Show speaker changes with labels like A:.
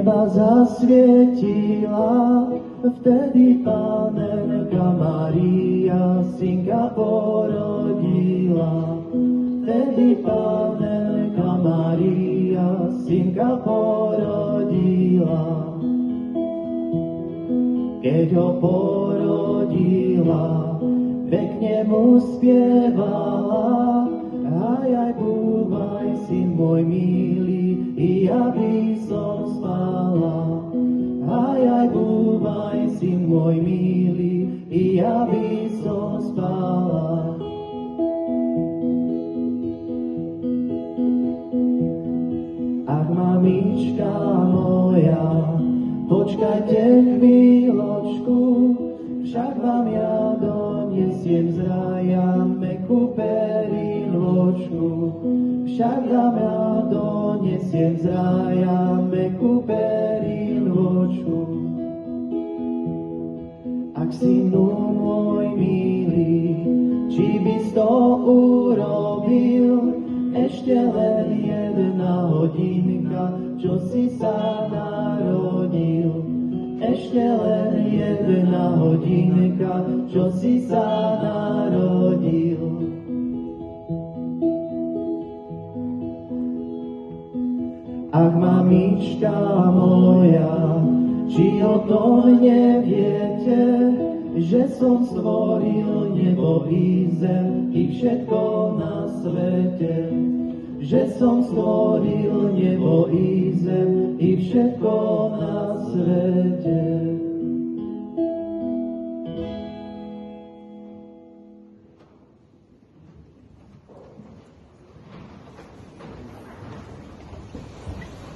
A: neba zasvietila, vtedy Panenka Mária synka porodila. Vtedy Panenka Mária synka porodila. Keď ho porodila, pekne mu spievala, aj búvaj, syn môj milý, i ja by som spala. Aj búvaj, syn môj milý, i ja by som spala. Ach, mamička moja, počkajte chvíľočku, však vám ja donesiem z raja mäkkú perinočku. Však vám ja donesiem z raja mäkkú perinočku. Ak synu môj milý, či by to urobil, ešte len jedna hodinka, čo si sa narodil. Ešte len jedna hodinka, čo si sa narodil. Ach, mamička moja, či o tom neviete, že som stvoril nebo i zem, i všetko na svete. Že som stvoril nebo i zem, i všetko na svete.